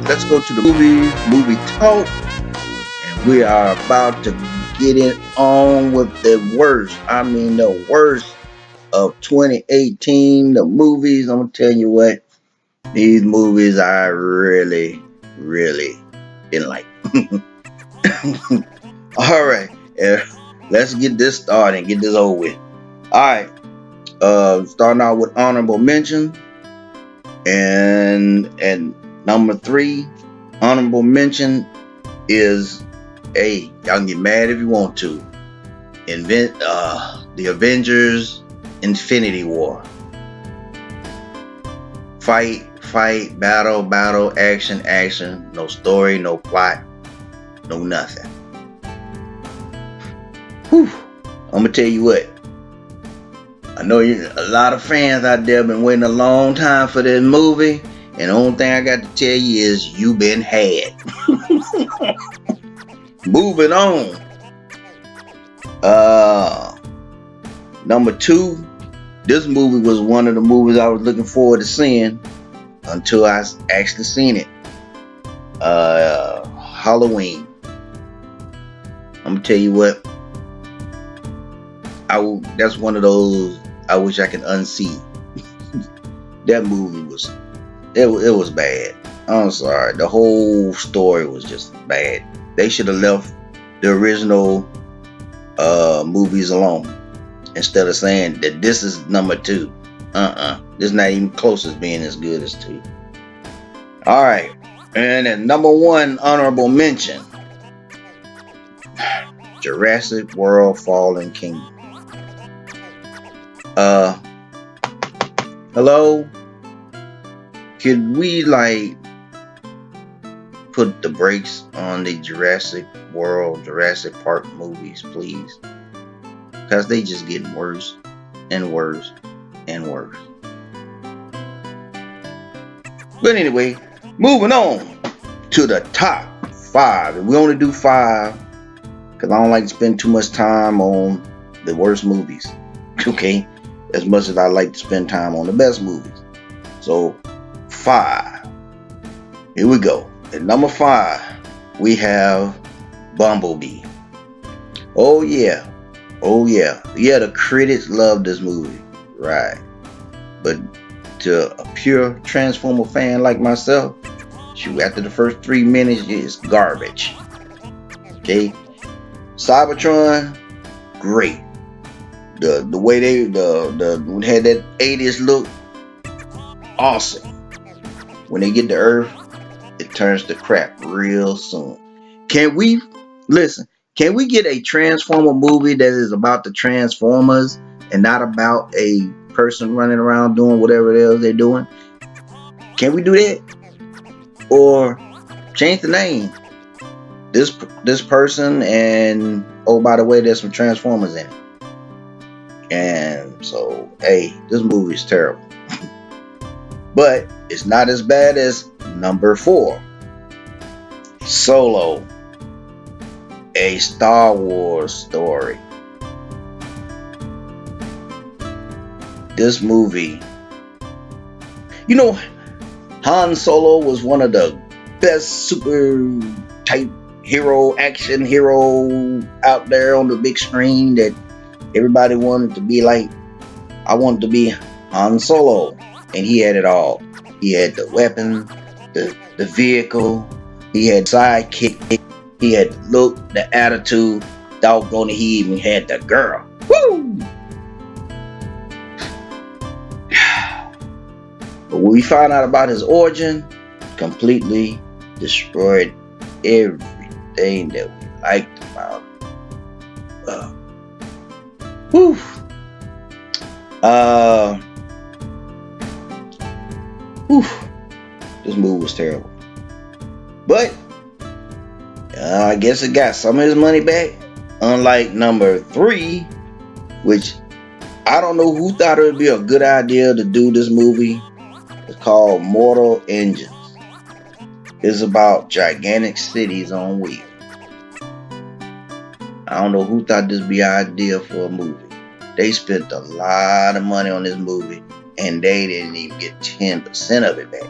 Let's go to the movie talk, and we are about to get it on with the worst. I mean, the worst of 2018. The movies. I'm gonna tell you what. These movies I really, really didn't like. All right, let's get this started and get this over with. All right, starting out with honorable mention, and number 3 honorable mention is, hey, y'all can get mad if you want to. The Avengers Infinity War. Fight, battle, action, no story, no plot, no nothing. Whew. I'm gonna tell you what. I know a lot of fans out there been waiting a long time for this movie, and the only thing I got to tell you is you been had. Moving on. Number 2. This movie was one of the movies I was looking forward to seeing until I actually seen it. Halloween. I'm gonna tell you what. That's one of those I wish I could unsee. That movie was bad. I'm sorry. The whole story was just bad. They should have left the original movies alone instead of saying that this is number 2. This is not even close as being as good as 2. All right. And at number 1 honorable mention, Jurassic World Fallen Kingdom. Hello? Could we put the brakes on the Jurassic Park movies, please? Because they just getting worse and worse and worse. But anyway, moving on to the top 5. And we only do 5 because I don't like to spend too much time on the worst movies. Okay? As much as I like to spend time on the best movies. So 5. Here we go. At number 5, we have Bumblebee. Oh yeah. Yeah, the critics love this movie. Right. But to a pure Transformer fan like myself, shoot, after the first 3 minutes, it's garbage. Okay? Cybertron, great. The way they had that 80s look, awesome. When they get to Earth, it turns to crap real soon. Can we get a Transformer movie that is about the Transformers and not about a person running around doing whatever it is they're doing? Can we do that? Or change the name? This person, and oh, by the way, there's some Transformers in it. And so, hey, this movie is terrible. But it's not as bad as number 4, Solo, a Star Wars story. This movie, Han Solo was one of the best super type action hero out there on the big screen that everybody wanted to be like. I wanted to be Han Solo, and he had it all. He had the weapon, the vehicle, he had sidekick, he had the look, the attitude, doggone it, he even had the girl. Woo! But when we found out about his origin, completely destroyed everything that we liked about it. This movie was terrible. But I guess it got some of his money back. Unlike number 3, which I don't know who thought it would be a good idea to do this movie. It's called Mortal Engines. It's about gigantic cities on wheels. I don't know who thought this would be an idea for a movie. They spent a lot of money on this movie, and they didn't even get 10% of it back.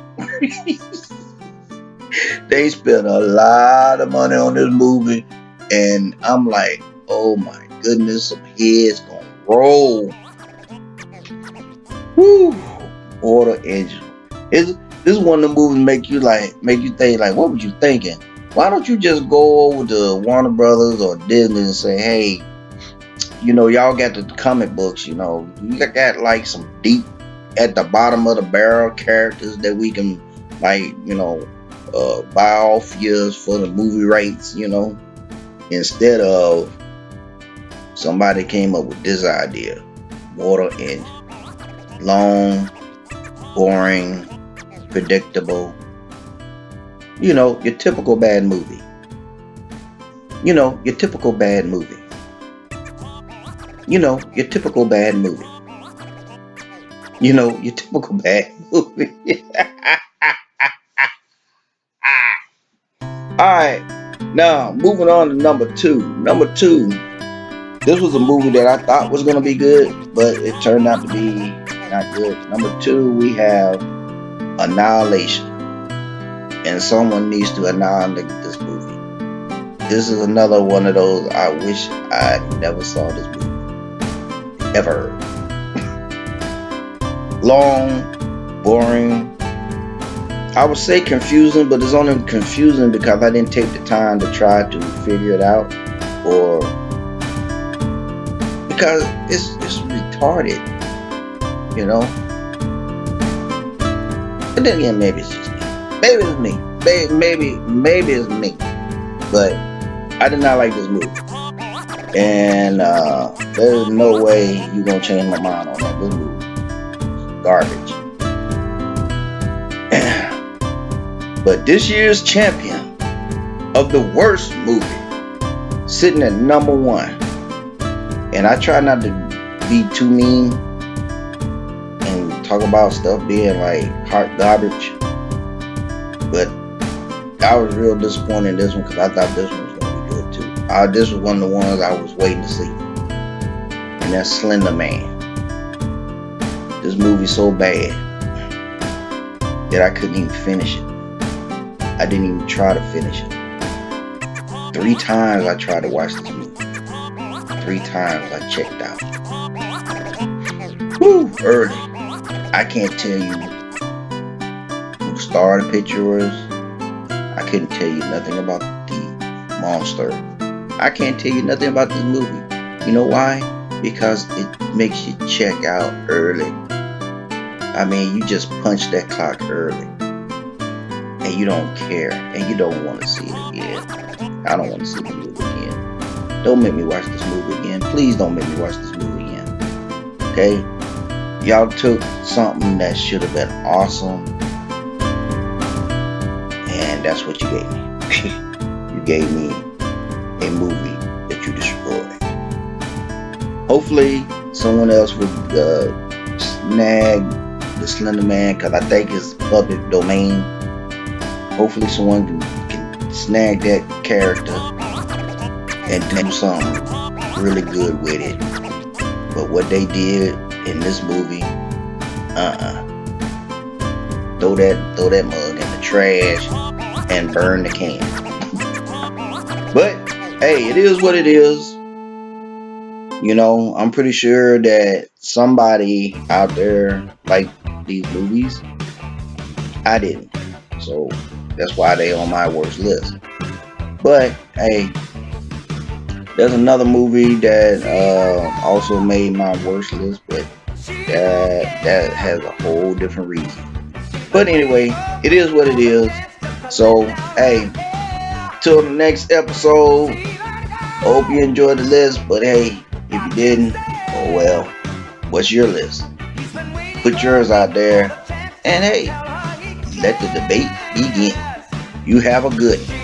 They spent a lot of money on this movie, and I'm like, oh my goodness, some heads gonna roll. Woo! Mortal Engine. This is one of the movies make you think like, what were you thinking? Why don't you just go over to Warner Brothers or Disney and say, hey, y'all got the comic books, you got like some deep at the bottom of the barrel characters that we can buy off years for the movie rights, instead of somebody came up with this idea. Mortal Engine. Long, boring, predictable. Your typical bad movie. Your typical bad movie. Your typical bad movie. Your typical bad movie. Alright, now moving on to number 2. Number 2, this was a movie that I thought was going to be good, but it turned out to be not good. Number 2, we have Annihilation. And someone needs to annihilate this movie. This is another one of those, I wish I never saw this movie. Ever. Long, boring. I would say confusing, but it's only confusing because I didn't take the time to try to figure it out, or because it's retarded, But then again, maybe it's just me. Maybe it's me. Maybe it's me. But I did not like this movie, and there's no way you're gonna change my mind on that. This movie, garbage. But this year's champion of the worst movie, sitting at number 1. And I try not to be too mean and talk about stuff being like hot garbage. But I was real disappointed in this one because I thought this one was going to be good too. This was one of the ones I was waiting to see. And that's Slender Man. This movie's so bad that I couldn't even finish it. I didn't even try to finish it. 3 times I tried to watch this movie. 3 times I checked out. Woo! Early. I can't tell you who the star of the picture was. I couldn't tell you nothing about the monster. I can't tell you nothing about this movie. You know why? Because it makes you check out early. I mean, you just punch that clock early. And you don't care. And you don't want to see it again. I don't want to see the movie again. Don't make me watch this movie again. Please don't make me watch this movie again. Okay? Y'all took something that should have been awesome, and that's what you gave me. You gave me a movie that you destroyed. Hopefully, someone else would snag the Slender Man, because I think it's public domain. Hopefully, someone can snag that character and do something really good with it. But what they did in this movie, throw that mug in the trash and burn the can. But hey, it is what it is. I'm pretty sure that somebody out there liked these movies. I didn't, so that's why they on my worst list. But hey, there's another movie that also made my worst list, but that has a whole different reason. But anyway, it is what it is. So hey, till the next episode, I hope you enjoyed the list. But hey, if you didn't, oh well, what's your list? Put yours out there, and hey, let the debate begin. You have a good one.